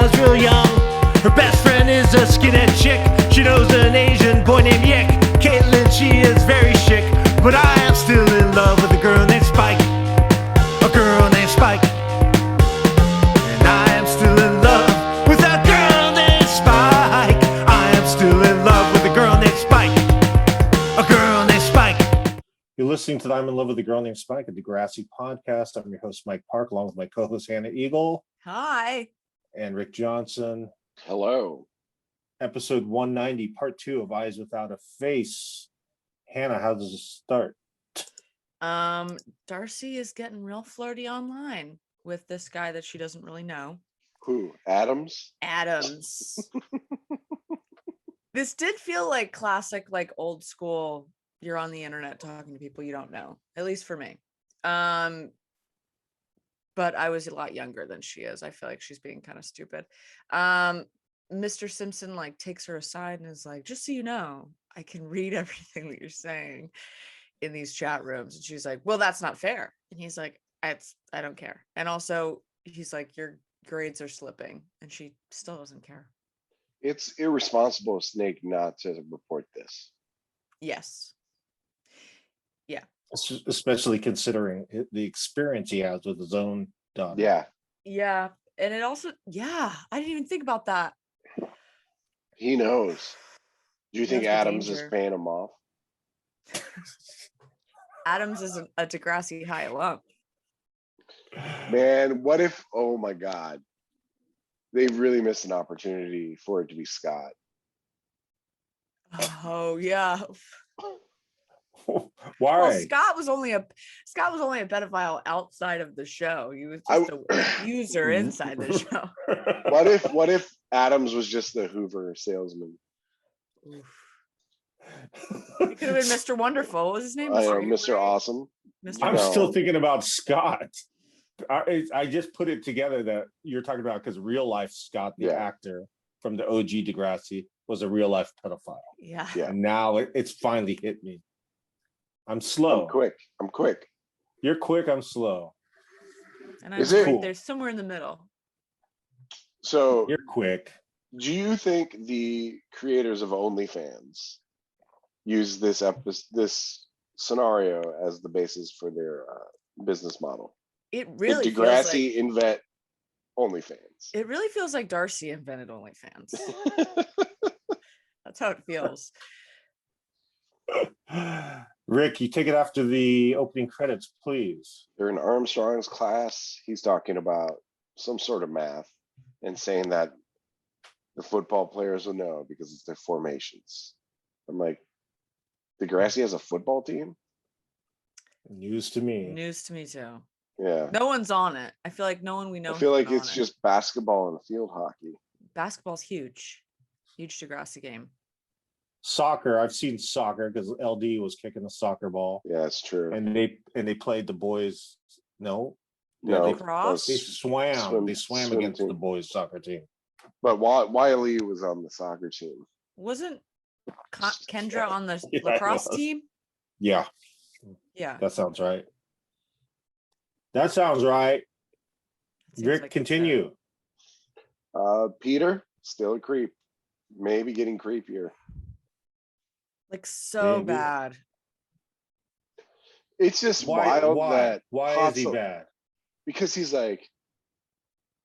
was real young. Her best friend is a skinhead chick. She knows an Asian boy named Yick. Caitlin, she is very chic, but I am still in love with a girl named Spike. A girl named Spike. And I am still in love with a girl named Spike. I am still in love with a girl named Spike. A girl named Spike. You're listening to the I'm in Love with a Girl Named Spike, a Degrassi podcast. I'm your host, Mike Park, along with my co-host, Hannah Eagle. Hi. And Rick Johnson. Hello. Episode 190, part 2 of Eyes Without a Face. Hannah, how does it start? Darcy is getting real flirty online with this guy that she doesn't really know. Who? Adams? Adams. This did feel like classic, like old school. You're on the internet talking to people you don't know, at least for me. But I was a lot younger than she is. I feel like she's being kind of stupid. Mr. Simpson like takes her aside and is like, just so you know, I can read everything that you're saying in these chat rooms. And she's like, well, that's not fair. And he's like, I don't care. And also he's like, your grades are slipping. And she still doesn't care. It's irresponsible of Snake not to report this. Yes. Yeah. Especially considering the experience he has with his own daughter. Yeah. Yeah. And it also, I didn't even think about that. He knows. Do you think That's the Adams danger. is paying him off? Adams is a Degrassi High alum. Man, what if, oh my God, they really missed an opportunity for it to be Scott. Oh yeah. Why? Well, Scott was only a pedophile outside of the show. He was just a user inside the show. What if Adams was just the Hoover salesman? Oof. It could have been Mr. Wonderful. What was his name? I know, Mr. Awesome. I'm still thinking about Scott. I just put it together that you're talking about because real life Scott, the actor from the OG Degrassi, was a real life pedophile. Yeah. And now it's finally hit me. I'm slow. I'm quick. You're quick. I'm slow. And I'm right there somewhere in the middle. So you're quick. Do you think the creators of OnlyFans use this scenario as the basis for their business model? It really Did feels Degrassi like invent OnlyFans? It really feels like Darcy invented OnlyFans. That's how it feels. Rick, you take it after the opening credits, please. They're in Armstrong's class. He's talking about some sort of math and saying that the football players will know because it's their formations. I'm like, Degrassi has a football team? News to me. News to me too. Yeah. No one's on it. I feel like no one we know. I feel like it's just basketball and field hockey. Basketball's huge. Huge Degrassi game. Soccer, I've seen soccer because LD was kicking the soccer ball. Yeah, it's true. And they played the boys. No, they swam. They swam against the boys' soccer team. But Wiley was on the soccer team. Wasn't Kendra on the lacrosse team? Yeah. Yeah. That sounds right. Rick, like continue. Peter, still a creep. Maybe getting creepier. Like so bad. It's just wild that why is he bad? Because he's like,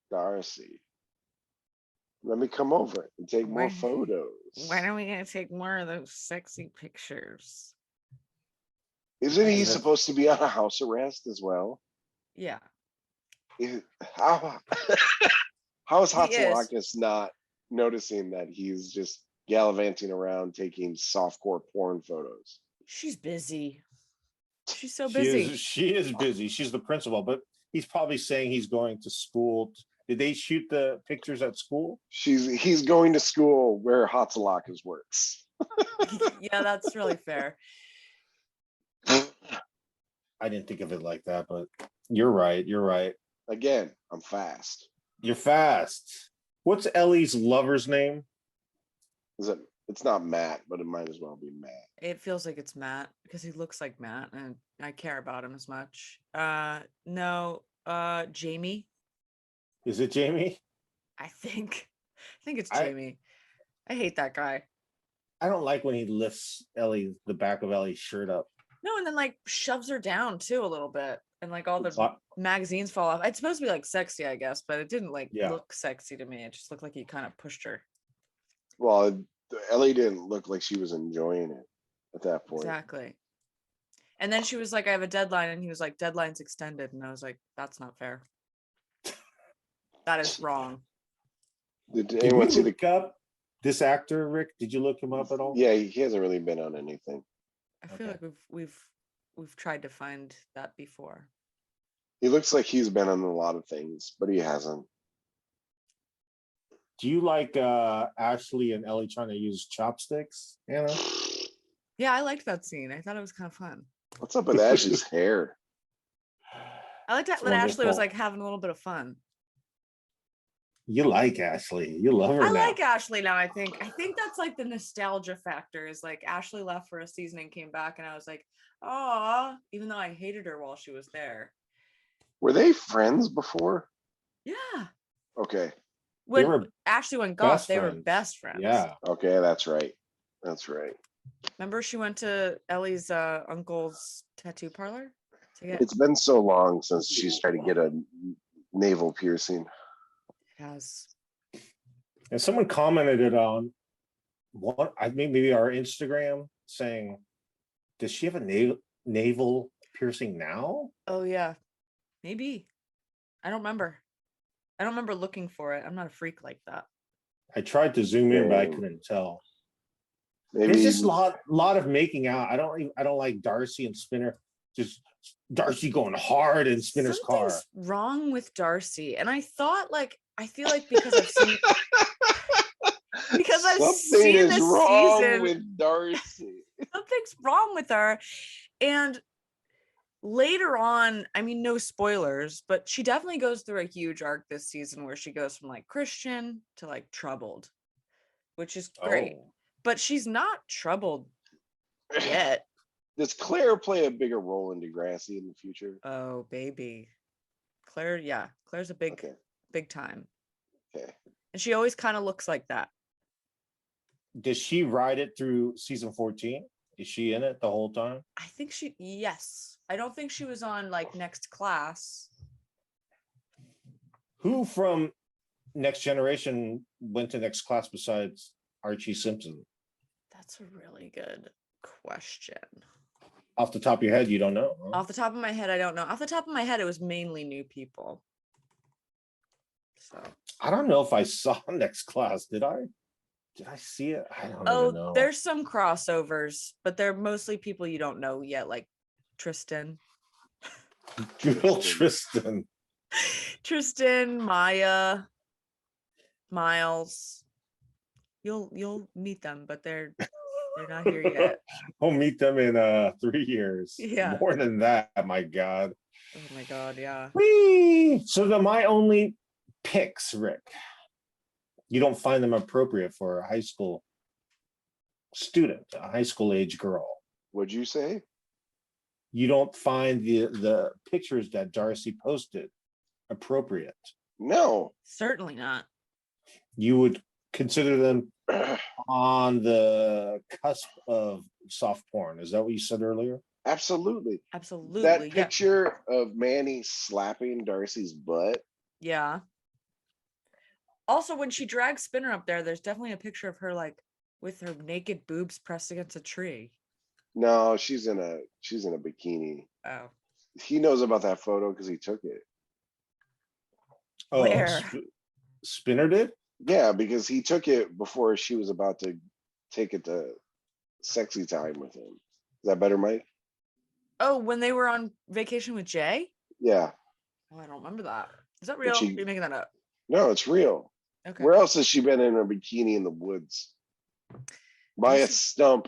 Darcy, let me come over and take more photos. When are we gonna take more of those sexy pictures? Isn't he supposed to be on a house arrest as well? Yeah. How is Hatzilakis not noticing that he's just gallivanting around taking softcore porn photos? She's busy. She's so busy. She is busy. She's the principal, but he's probably saying he's going to school. Did they shoot the pictures at school? He's going to school where Hatzilakis works. Yeah, that's really fair. I didn't think of it like that, but you're right. Again, I'm fast. You're fast. What's Ellie's lover's name? It's not Matt, but it might as well be Matt. It feels like it's Matt because he looks like Matt and I care about him as much. No, Jamie. Is it Jamie? I think it's I- Jamie. I hate that guy. I don't like when he lifts the back of Ellie's shirt up. No, and then like shoves her down too a little bit, and like all the Uh, magazines fall off. It's supposed to be like sexy, I guess, but it didn't like Yeah. look sexy to me. It just looked like he kind of pushed her. Well, Ellie didn't look like she was enjoying it at that point. Exactly. And then she was like, I have a deadline. And he was like, deadline's extended. And I was like, that's not fair. That is wrong. Did Did anyone you see the? look up this actor, Rick? Did you look him up at all? Yeah, he hasn't really been on anything. I feel Okay. like we've tried to find that before. He looks like he's been on a lot of things, but he hasn't. Do you like Ashley and Ellie trying to use chopsticks, Anna? Yeah, I liked that scene. I thought it was kind of fun. What's up with Ashley's hair? I liked that It's Ashley was wonderful. like having a little bit of fun. You like Ashley. You love her I now. like Ashley now. I think that's like the nostalgia factor is like Ashley left for a season and came back, and I was like, oh, even though I hated her while she was there. Were they friends before? Yeah. Okay. When were Ashley went golf, best they were friends. best friends. Yeah. Okay, that's right. That's right. Remember she went to Ellie's uncle's tattoo parlor to get It's been so long since she's tried to get a navel piercing. it has. And someone commented it on what I mean, maybe our Instagram saying, does she have a navel piercing now? Oh yeah. Maybe. I don't remember. I don't remember looking for it. I'm not a freak like that. I tried to zoom in, but I Same. couldn't tell. Maybe There's just a lot of making out. I don't like Darcy and Spinner. Just Darcy going hard in Spinner's car. Something's wrong with Darcy. And I thought like I feel like because I've seen something seen is this wrong season, with Darcy. something's wrong with her. And later on, I mean, no spoilers, but she definitely goes through a huge arc this season where she goes from like Christian to like troubled, which is great. Oh. But she's not troubled yet. Does Claire play a bigger role in Degrassi in the future? Oh, baby. Claire's a Okay. big time. Okay. And she always kind of looks like that. Does she ride it through season 14? Is she in it the whole time? I think yes. I don't think she was on like Next Class. Who from Next Generation went to Next Class besides Archie Simpson? That's a really good question. Off the top of your head, you don't know. Huh? Off the top of my head, I don't know. Off the top of my head, it was mainly new people. So. I don't know if I saw Next Class. Did I? Did I see it? I don't even know. There's some crossovers, but they're mostly people you don't know yet, like Tristan. Good old Tristan. Tristan, Maya, Miles. You'll meet them, but they're not here yet. We'll meet them in 3 years. Yeah. More than that, my God. Oh my God, yeah. Whee! So my only picks, Rick. You don't find them appropriate for a high school student, a high school age girl. What'd you say? You don't find the pictures that Darcy posted appropriate. No. Certainly not. You would consider them on the cusp of soft porn. Is that what you said earlier? Absolutely. Absolutely. That Yeah. picture of Manny slapping Darcy's butt. Yeah. Also, when she drags Spinner up there, there's definitely a picture of her like with her naked boobs pressed against a tree. No, she's in a bikini. Oh. He knows about that photo because he took it. Oh, Where? Spinner did? Yeah, because he took it before she was about to take it to sexy time with him. Is that better, Mike? Oh, when they were on vacation with Jay? Yeah. Oh, I don't remember that. Is that real? she- You're making that up. No, it's real. Okay. Where else has she been in a bikini in the woods? By a Darcy- stump.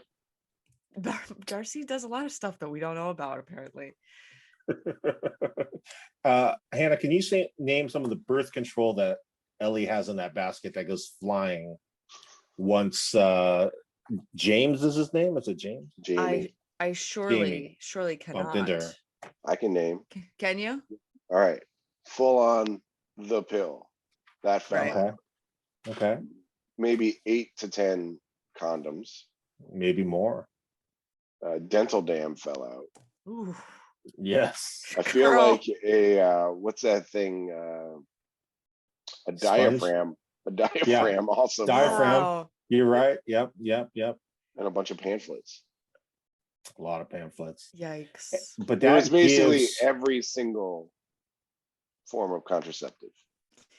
Darcy does a lot of stuff that we don't know about, apparently. Hannah, can you name some of the birth control that Ellie has in that basket that goes flying once James is his name? Is it James? Jamie. I surely Jamie bumped into her. cannot. I can name. Can you? All right. Full on the pill. That fell Right. out. Okay. Maybe 8 to 10 condoms. Maybe more. Dental dam fell out. Ooh. Yes. I feel Girl. like what's that thing? A diaphragm. A diaphragm also. Diaphragm. Wow. You're right. Yep. And a bunch of pamphlets. A lot of pamphlets. Yikes. But It was that basically gives, every single form of contraceptive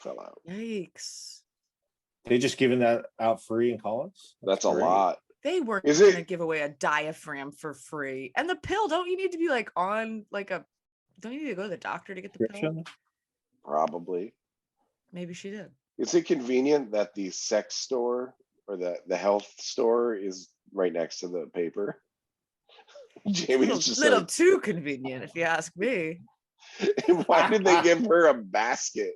fell out. Yikes. they just giving that out free in college. That's a great. lot. They weren't Is gonna it? give away a diaphragm for free. And the pill, don't you need to be like on like a don't you need to go to the doctor to get the pill? Prescription? Probably. Maybe she did. Is it convenient that the sex store or the health store is right next to the paper? Jamie's just Little like, too convenient, if you ask me. why did they give her a basket?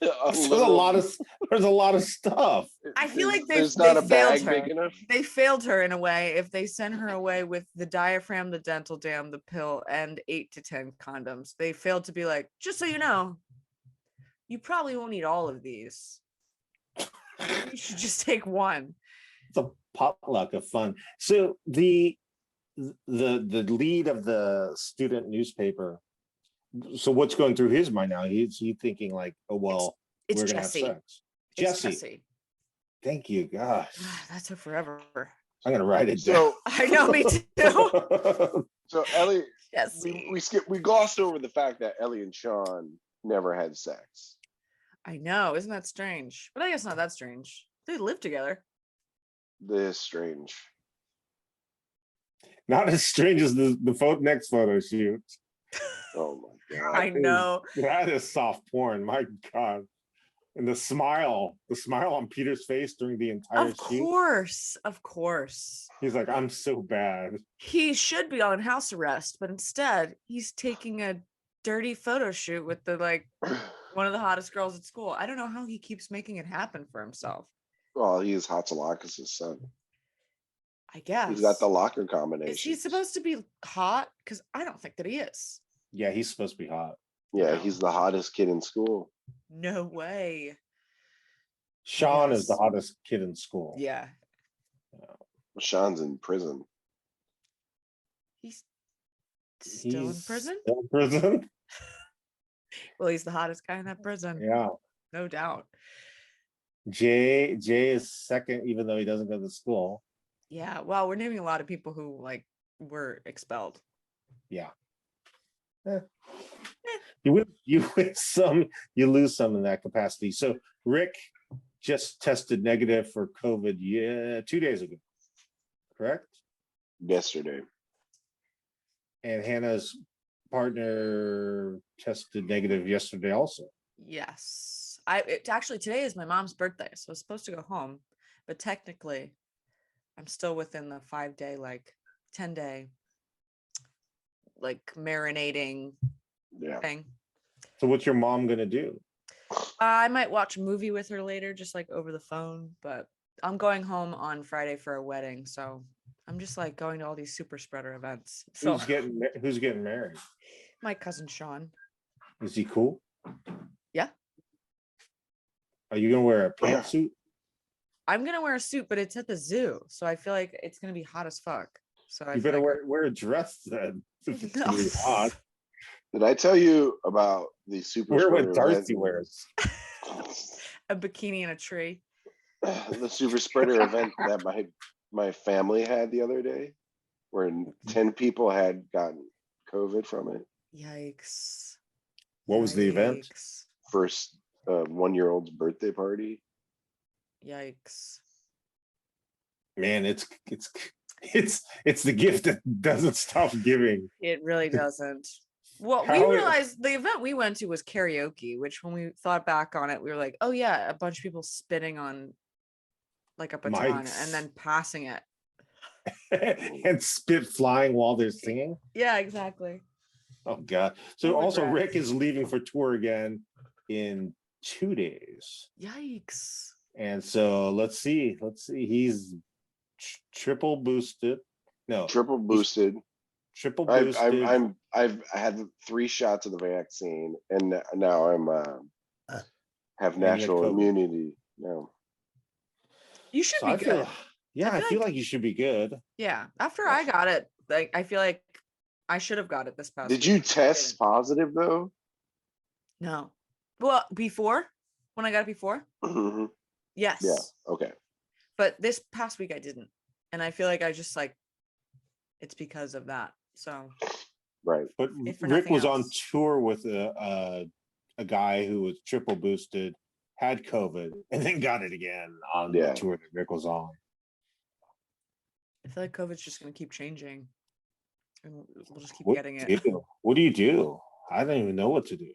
There's a lot of stuff. I feel like there's they not a failed bag her. big enough. They failed her in a way if they sent her away with the diaphragm, the dental dam, the pill, and 8 to 10 condoms. They failed to be like, just so you know, you probably won't need all of these. You should just take one. It's a potluck of fun. So the lead of the student newspaper. So what's going through his mind now? Is he thinking like, oh well, It's we're gonna Jesse. have sex? It's Jesse. Thank you, gosh. That took forever. I'm gonna write it down. So I know, me too. so Ellie, Jesse. we glossed over the fact that Ellie and Sean never had sex. I know, isn't that strange? But I guess not that strange. They live together. This is strange. Not as strange as the next photo shoot. Oh my god. I know. That is soft porn. My God. And the smile on Peter's face during the entire shoot. Of course. He's like, I'm so bad. He should be on house arrest, but instead he's taking a dirty photo shoot with one of the hottest girls at school. I don't know how he keeps making it happen for himself. Well, he is Hatzalakis' son. I guess. He's got the locker combination. Is he supposed to be hot? Because I don't think that he is. Yeah, he's supposed to be hot. Yeah, he's the hottest kid in school. No way. Sean is the Yes. hottest kid in school. Yeah. Sean's in prison. He's still in He's prison? Still in prison? Well, he's the hottest guy in that prison. Yeah. No doubt. Jay is second, even though he doesn't go to school. Yeah. Well, we're naming a lot of people who were expelled. Yeah. You win some, you lose some in that capacity. So Rick just tested negative for COVID 2 days ago, correct? Yesterday. And Hannah's partner tested negative yesterday also. Yes. Actually today is my mom's birthday, so I was supposed to go home, but technically I'm still within the 5-day, 10-day, marinating thing. So what's your mom gonna do? I might watch a movie with her later, just over the phone, but I'm going home on Friday for a wedding, so I'm just going to all these super spreader events. So Who's getting married? my cousin Sean. Is he cool? Yeah. Are you gonna wear a pantsuit? I'm gonna wear a suit, but it's at the zoo, so I feel like it's gonna be hot as fuck. So You better wear a dress then. It's gonna be hot. Did I tell you about the super Wear spreader what Darcy event? wears. a bikini in a tree. The super spreader event that my family had the other day, where 10 people had gotten COVID from it. Yikes. What was the event? Yikes. First 1-year-old's birthday party. Yikes. Man, it's the gift that doesn't stop giving. It really doesn't. Well, we How- realized the event we went to was karaoke, which when we thought back on it, we were like, oh yeah, a bunch of people spitting on a baton Mics. and then passing it. And spit flying while they're singing. Yeah, exactly. Oh God. So Holy also crap. Rick is leaving for tour again in 2 days. Yikes. And so let's see. He's triple boosted. No, Triple boosted. triple boosted. I've had 3 shots of the vaccine, and now I'm have And you had natural COVID. immunity. No. You should So be I feel, good. yeah, I feel feel like- like you should be good. Yeah. After I got it, like I feel like I should have got it this past Did week. you I test didn't. positive though? No. Well, before when I got it before, Mhm. yes. Yeah. Okay. But this past week I didn't, and I feel like I just like it's because of that. So Right. But if for Rick nothing was on else. tour with a guy who was triple boosted, had COVID, and then got it again on Yeah. the tour that Rick was on. I feel like COVID's just gonna keep changing, and we'll just keep What getting do you it. do? What do you do? I don't even know what to do.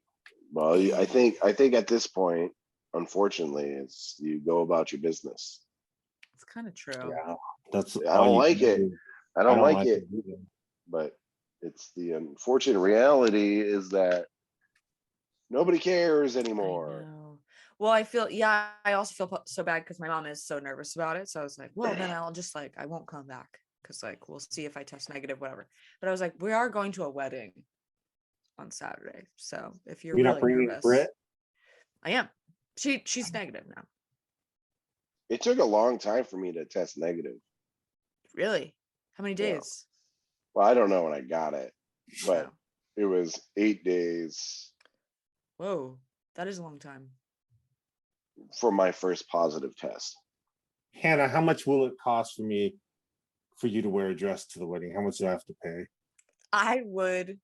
Well, I think at this point, unfortunately, it's you go about your business. It's kind of true. Yeah, that's I all don't you like can it. do. I don't like it, either. but it's the unfortunate reality is that nobody cares I anymore. know. Well, I feel I also feel so bad because my mom is so nervous about it. So I was like, well, then I'll just like I won't come back because like we'll see if I test negative, whatever. But I was like, we are going to a wedding on Saturday, so if you're You're not really bringing nervous, Brit? I am. She's negative now. It took a long time for me to test negative. Really? How many Yeah. days? Well, I don't know when I got it, but Oh. it was 8 days Whoa, that is a long time. for my first positive test. Hannah, how much will it cost for you to wear a dress to the wedding? How much do I have to pay? I would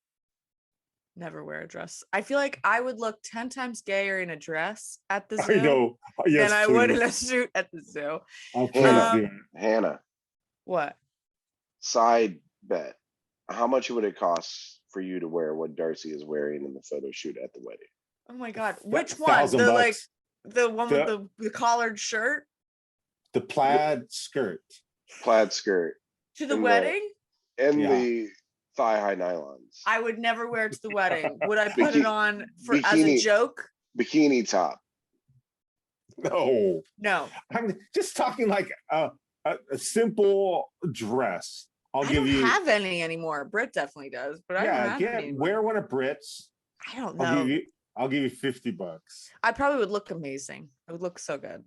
never wear a dress. I feel like I would look 10 times gayer in a dress at the zoo I know. Yes, than I would in please. a suit at the zoo. Oh, Hannah. please do. Hannah, What? side bet. How much would it cost for you to wear what Darcy is wearing in the photo shoot at the wedding? Oh my god. That Which one? $1,000 The like bucks. the one with the collared shirt The plaid skirt. Plaid skirt to the And wedding? and Yeah. the thigh-high nylons. I would never wear it to the wedding. Would I put it on for as a bikini- joke? Bikini top. No, No. I'm just talking like a simple dress. I'll I give don't you. have any anymore. Britt definitely does, but I don't Yeah, have any anymore. wear one of Brit's. I don't I'll know. give you $50. I probably would look amazing. I would look so good.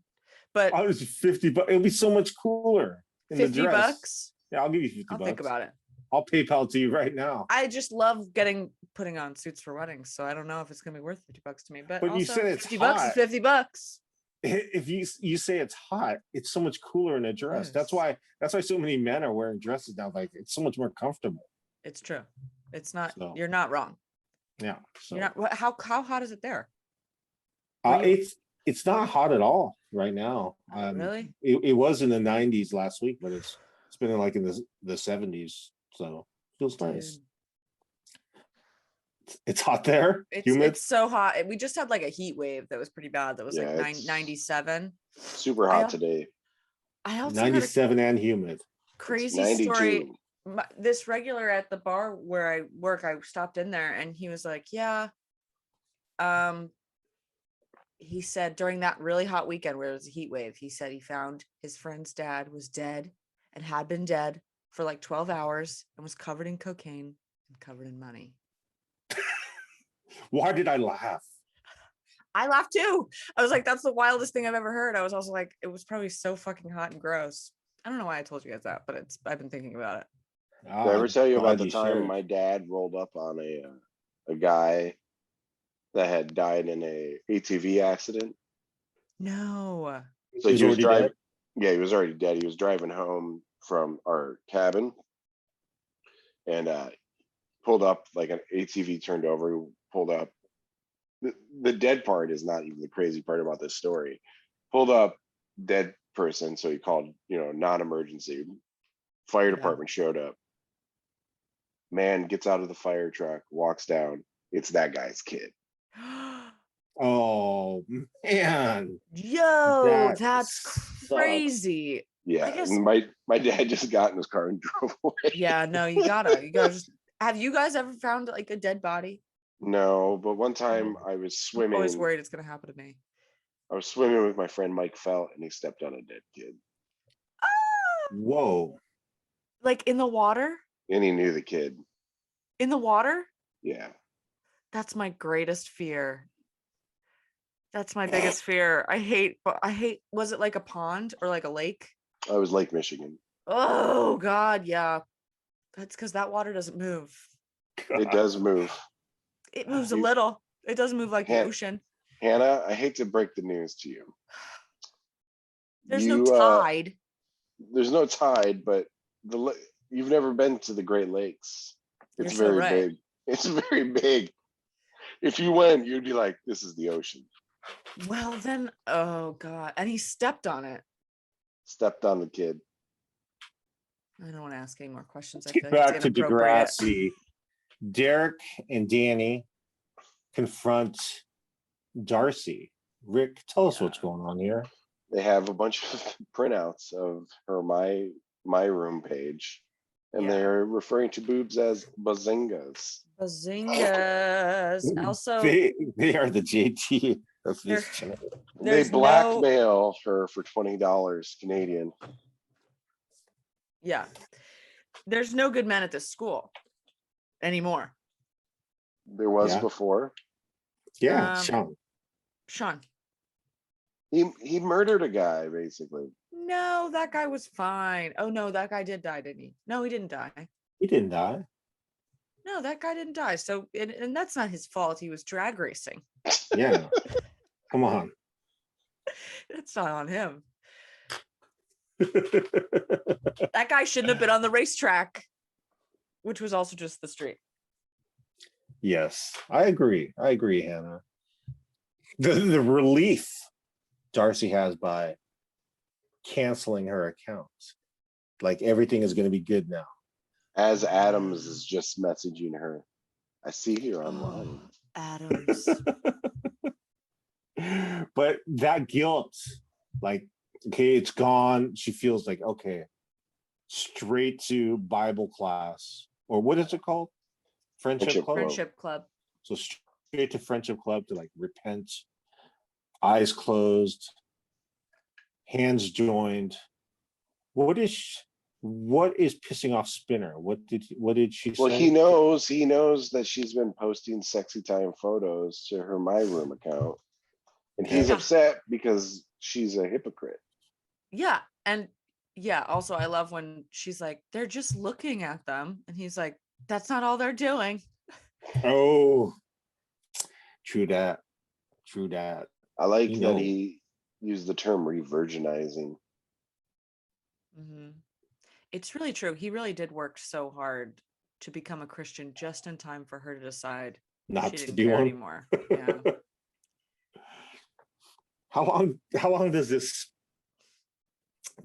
But I'll just $50. It'll be so much cooler in the 50 dress. bucks? Yeah, I'll give you 50 I'll bucks. think about it. I'll PayPal to you right now. I just love putting on suits for weddings, so I don't know if it's gonna be worth 50 bucks to me. But But you also said it's 50 bucks is hot. 50 bucks. If you say it's hot, it's so much cooler in a dress. That's Yes. why so many men are wearing dresses now. Like it's so much more comfortable. It's true. It's not. So- You're not wrong. Yeah. So You're not. How hot is it there? Were you- it's not hot at all right now. Really? It was in the 90s last week, but it's been in like in the 70s. So feels nice. Dude, It's hot there. Humid. it's so hot. We just had like a heat wave that was pretty bad. That was Yeah, like it's 97. super I hot al- today. I also heard a 97 and humid. It's crazy 92. story. This regular at the bar where I work, I stopped in there and he was like, yeah. He said during that really hot weekend where it was a heat wave, he said he found his friend's dad was dead and had been dead for like 12 hours and was covered in cocaine and covered in money. Why did I laugh? I laughed too. I was like, that's the wildest thing I've ever heard. I was also like, it was probably so fucking hot and gross. I don't know why I told you guys that, but I've been thinking about it. Did I ever tell you about the time shared. my dad rolled up on a guy that had died in a ATV accident? No. So He's he was already driving. dead? Yeah, he was already dead. He was driving home from our cabin and pulled up like an ATV turned over. He pulled up. The dead part is not even the crazy part about this story. Pulled up, dead person. So he called, non-emergency. Fire department showed up. Man gets out of the fire truck, walks down. It's that guy's kid. Oh man. Yo, That that's sucks. crazy. Yeah, guess- and my dad just got in his car and drove away. Yeah, no, you gotta just have you guys ever found like a dead body? No, but one time I was I'm swimming. always worried it's gonna happen to me. I was swimming with my friend Mike Felt, and he stepped on a dead kid, Whoa. Like in the water? and he knew the kid. In the water? Yeah, That's my greatest fear. That's my biggest fear. I hate, was it like a pond or like a lake? I was Lake Michigan. Oh God, yeah. That's because that water doesn't move. It does move. It moves a You- little. It doesn't move like the Han- ocean. Hannah, I hate to break the news to you. There's no You, tide. there's no tide, but you've never been to the Great Lakes. You're It's so very right. big. It's very big. If you went, you'd be like, this is the ocean. Well, then, oh God. And he stepped on it. Stepped on the kid. I don't want to ask any more questions. Let's I get feel like back it's to inappropriate. Degrassi. Derek and Danny confront Darcy. Rick, tell us what's going on here. They have a bunch of printouts of her my room page, and Yeah. they're referring to boobs as bazingas. Bazingas. Also, They are the JT of this There- channel. They there's no, blackmail her for $20 Canadian. yeah. There's no good men at this school anymore. There was Yeah. before. Yeah, Um, Sean. Sean. He murdered a guy basically. No, that guy was fine. Oh no, that guy did die, didn't he? No, he didn't die. He didn't die. No, that guy didn't die. So, and that's not his fault. He was drag racing. Yeah. Come on. It's not on him. That guy shouldn't have been on the racetrack, which was also just the street. Yes, I agree. I agree, Hannah. The relief Darcy has by canceling her account. Like everything is going to be good now. As Adams is just messaging her. I see you're online. Adams. But that guilt, like, okay, it's gone. She feels like, okay, straight to Bible class. Or what is it called? Friendship club? Friendship club. So straight to friendship club to like repent, eyes closed, hands joined. What is pissing off Spinner? What did she Well, say? he knows that she's been posting sexy time photos to her My Room account. And he's Yeah. upset because she's a hypocrite. Yeah. And yeah, also I love when she's like, they're just looking at them. And he's like, that's not all they're doing. Oh, true that. I like You that know. he used the term re-virginizing. Mm-hmm. It's really true. He really did work so hard to become a Christian just in time for her to decide Not she to didn't be care one. anymore. Yeah. How long does this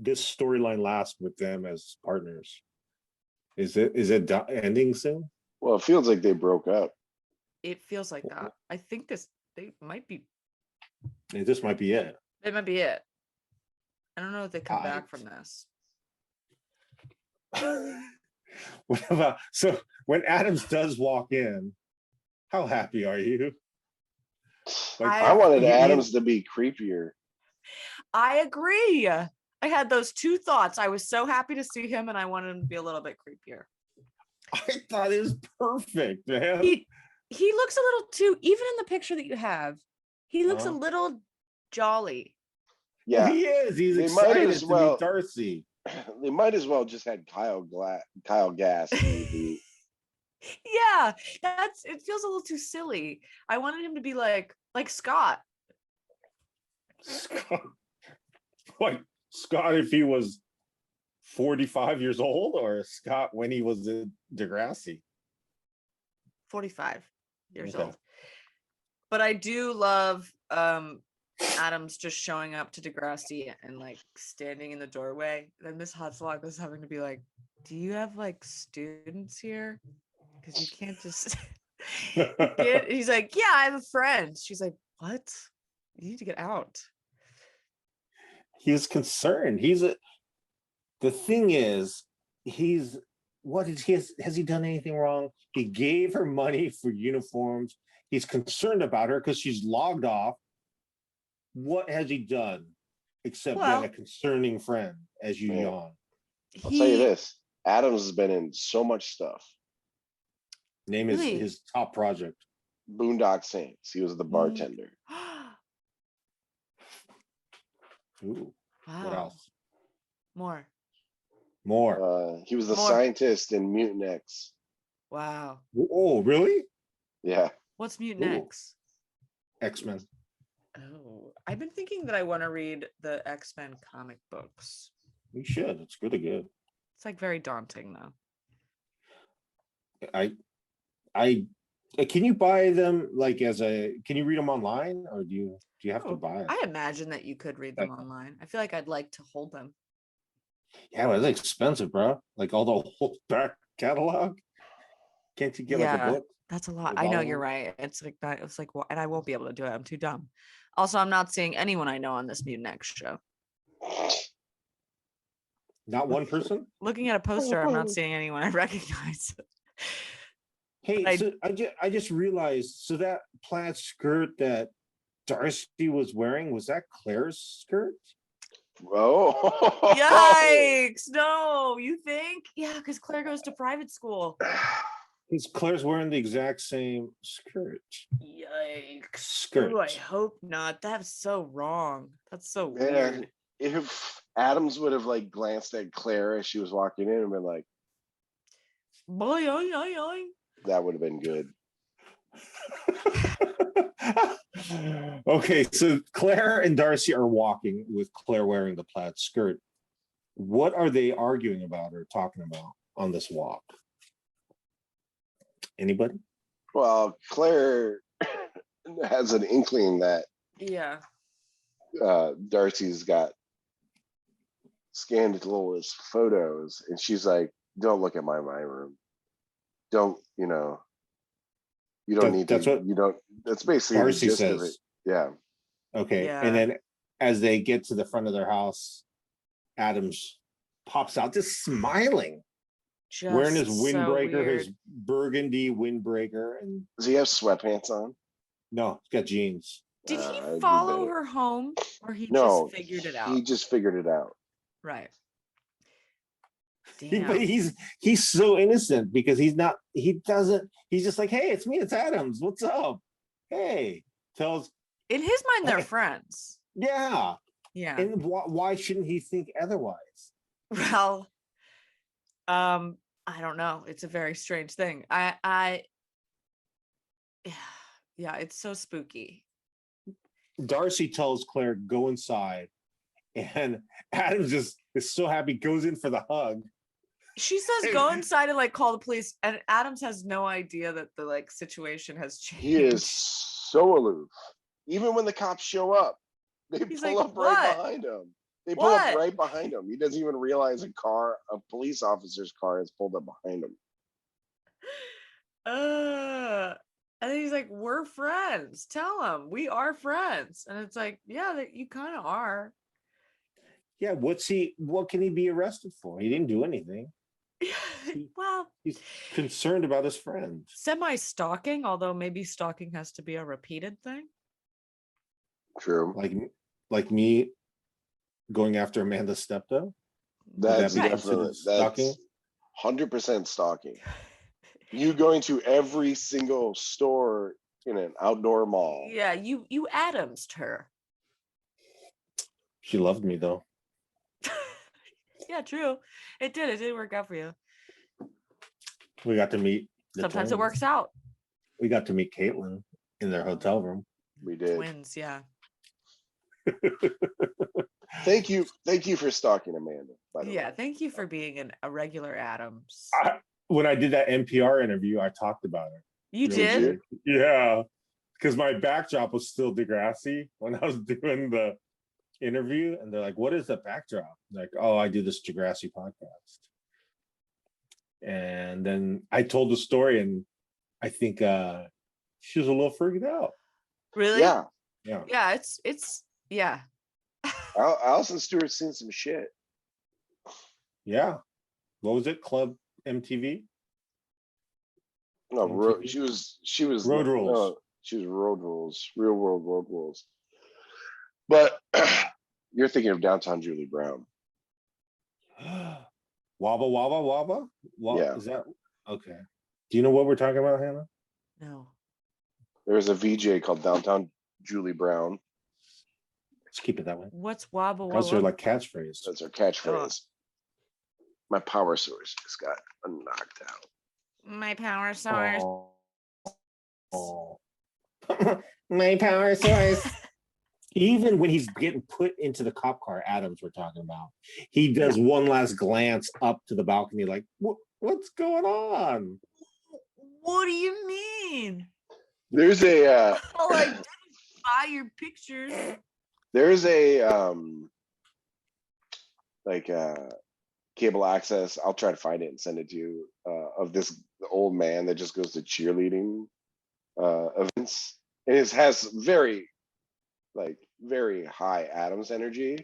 storyline last with them as partners? Is it ending soon? Well, it feels like they broke up. It feels like that. I think this might be This might be it. it. I don't know if they come Right. back from this. What about, so when Adams does walk in, how happy are you? I wanted he- Adams to be creepier. I agree. I had those two thoughts. I was so happy to see him and I wanted him to be a little bit creepier. I thought it was perfect, man. He looks a little too, even in the picture that you have, he looks a Uh-huh. little jolly. Yeah, He is. He's They might excited as to well- meet Darcy. they might as well just had Kyle Gass. Yeah, it feels a little too silly. I wanted him to be like Scott. Scott, like Scott if he was 45 years old, or Scott when he was in Degrassi. 45 years Okay. old. But I do love Adams just showing up to Degrassi and like standing in the doorway. Then Miss Hotzlock was having to be like, do you have like students here? Because you can't just he's like, yeah, I have a friend. She's like, what? You need to get out. He's concerned. The thing is, has he done anything wrong? He gave her money for uniforms. He's concerned about her because she's logged off. What has he done except Well- been a concerning friend as you Yeah. yawn? I'll tell you this: Adams has been in so much stuff. Name Really? his top project. Boondock Saints. He was the bartender. Ooh, what Wow. else? More. More. He was the More. scientist in Mutant X. Wow. Oh, really? Yeah. What's Mutant Ooh. X? X-Men. Oh, I've been thinking that I want to read the X-Men comic books. You should. It's really good. It's like very daunting though. Can you buy them like can you read them online or do you have to Oh, buy it? I imagine that you could read them online. I feel like I'd like to hold them. Yeah, well, it's expensive, bro. Like all the whole back catalog. Can't you get like a Yeah, book? that's a lot. Like I know all you're of them? right. It's like that. It's like, and I won't be able to do it. I'm too dumb. Also, I'm not seeing anyone I know on this Mutant X show. Not one person? Looking at a poster, I'm not seeing anyone I recognize. Hey, I- so I just realized, so that plaid skirt that Darcy was wearing, was that Claire's skirt? Oh. Yikes! No, you think? Yeah, because Claire goes to private school. Because Claire's wearing the exact same skirt. Yikes! Skirt. Ooh, I hope not. That's so wrong. That's so Man, weird. if Adams would have like glanced at Claire as she was walking in and been like, Boy, oy, oy, oy. that would have been good. Okay, so Claire and Darcy are walking with Claire wearing the plaid skirt. What are they arguing about or talking about on this walk? Anybody? Well, Claire has an inkling that Yeah. Darcy's got scandalous photos, and she's like, "Don't look at my room. Don't, you don't need That's to. what You don't." That's basically the Darcy gist of it. says. Yeah. Okay, Yeah. and then as they get to the front of their house, Adams pops out just smiling, Just wearing his so windbreaker, weird. his burgundy windbreaker, and Does he have sweatpants on? no, he's got jeans. Did I'd he be follow better. her home or he No, just figured it out? He just figured it out. Right. But Damn. he's so innocent because he's just like, hey, it's me, it's Adams. What's up? Hey, tells In his mind, they're friends. yeah. Yeah. And why shouldn't he think otherwise? Well, I don't know. It's a very strange thing. Yeah, it's so spooky. Darcy tells Claire, go inside. And Adams just is so happy, goes in for the hug. She says go inside and like call the police, and Adams has no idea that the like situation has changed. He is so aloof. Even when the cops show up, they He's pull like, up right "What? behind him. They pull What?" up right behind him. He doesn't even realize a police officer's car is pulled up behind him. And then he's like, we're friends. Tell him we are friends. And it's like, yeah, that you kind of are. Yeah, what can he be arrested for? He didn't do anything. Well, He's concerned about his friend. semi-stalking, although maybe stalking has to be a repeated thing. True. Like me going after Amanda Steptoe. That's that be definitely considered stalking? That's 100% stalking. You going to every single store in an outdoor mall. Yeah, you Adamsed her. She loved me though. Yeah, true. It did work out for you. We got to meet the Sometimes it twins. works out. We got to meet Caitlin in their hotel room. We did. Twins, yeah. Thank you for stalking Amanda. By the Yeah, way. thank you for being a regular Adams. When I did that NPR interview, I talked about her. You Really did? quick. Yeah. Because my backdrop was still Degrassi when I was doing the interview. And they're like, what is the backdrop? Like, oh, I do this Degrassi podcast. And then I told the story, and I think she was a little freaked out. Really? Yeah. Yeah. Yeah, it's yeah. Allison Stewart's seen some shit. Yeah. What was it? Club MTV? No, MTV? she was Road Rules. No, she was Road Rules, Real World Road Rules. But you're thinking of Downtown Julie Brown. Wabba Wabba Wabba? Yeah. Is that okay? Do you know what we're talking about, Hannah? No. There was a VJ called Downtown Julie Brown. Let's keep it that way. What's wobble Those are wobble? like catchphrase. That's our catchphrase. My power source just got knocked out. My power source. Oh. My power source. Even when he's getting put into the cop car, Adams we're talking about, he does one last glance up to the balcony, like, what's going on? What do you mean? There's a All I did was buy your pictures. there's a like cable access. I'll try to find it and send it to you. Of this old man that just goes to cheerleading events. And it has very high Adams energy,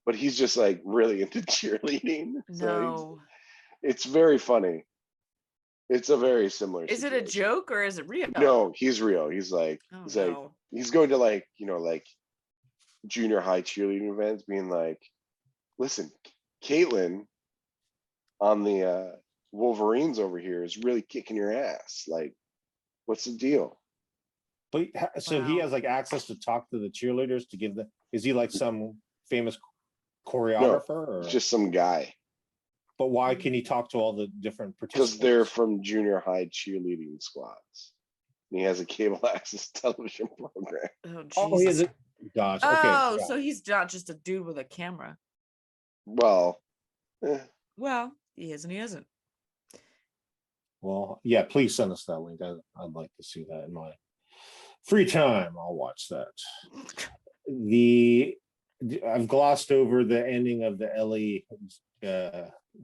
but he's just like really into cheerleading. So No. it's very funny. It's a very similar. Is it a situation. joke or is it real? No, he's real. He's like, Oh, he's like, no. he's going to like, like junior high cheerleading events, being like, listen, Caitlin on the Wolverines over here is really kicking your ass. Like, what's the deal? But so he Wow. has like access to talk to the cheerleaders to give them. Is he like some famous No, choreographer? Or? it's just some guy. But why can he talk to all the different Because participants? they're from junior high cheerleading squads. And he has a cable access television program. Oh, Jesus. Oh, he has a gosh. Okay. Oh, yeah. so he's not just a dude with a camera. Well, Well, he is and he isn't. Well, yeah. Please send us that link. I'd like to see that in my free time. I'll watch that. I've glossed over the ending of the Ellie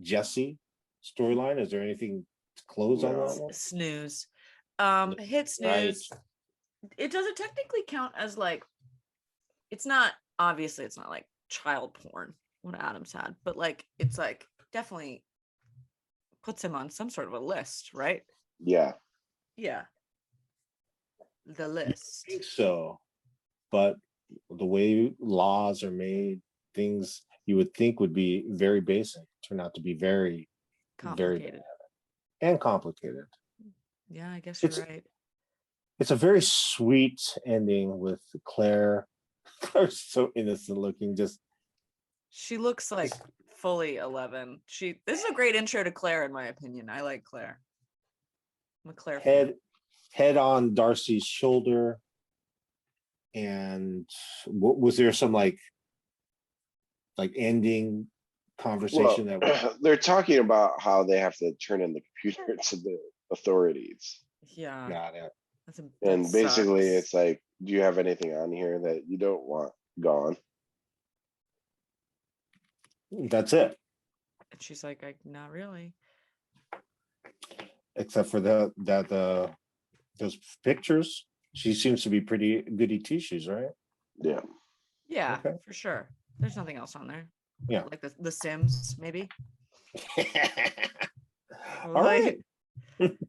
Jesse storyline. Is there anything to close on No. that one? Snooze. Hit snooze. Right. It doesn't technically count as like, it's not, obviously it's not like child porn what Adams had, but like it's like definitely puts him on some sort of a list, right? yeah. Yeah. The list. I think so, but the way laws are made, things you would think would be very basic turn out to be very, very Complicated. bad and complicated. Yeah, I guess you're It's- right. It's a very sweet ending with Claire. Claire's so innocent looking, just She looks like fully 11. This is a great intro to Claire, in my opinion. I like Claire. I'm a Claire fan. head on Darcy's shoulder. And what was there some like ending conversation Well, that they're talking about how they have to turn in the computer to the authorities. Yeah. got it? And that basically sucks. it's like, do you have anything on here that you don't want gone? That's it. And she's like, not really. Except for those pictures. She seems to be pretty goody two shoes, right? Yeah. Yeah, Okay. for sure. There's nothing else on there. Yeah. Like the Sims, maybe. All right.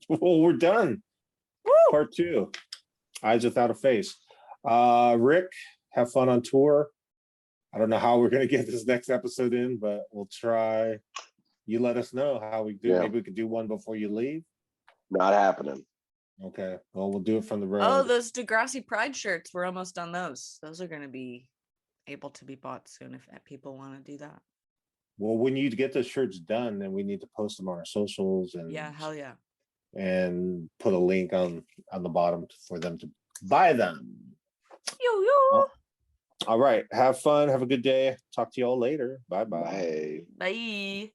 Well, we're done. Woo! Part 2. Eyes Without a Face. Rick, have fun on tour. I don't know how we're gonna get this next episode in, but we'll try. You let us know how we do. Yeah. Maybe we could do one before you leave. Not happening. Okay. Well, we'll do it from the road. Oh, those Degrassi Pride shirts. We're almost done those. Those are going to be able to be bought soon if people want to do that. Well, when you get the shirts done, then we need to post them on our socials and Yeah, hell yeah. and put a link on the bottom for them to buy them. Yo. All right. Have fun. Have a good day. Talk to you all later. Bye-bye. Bye. Bye.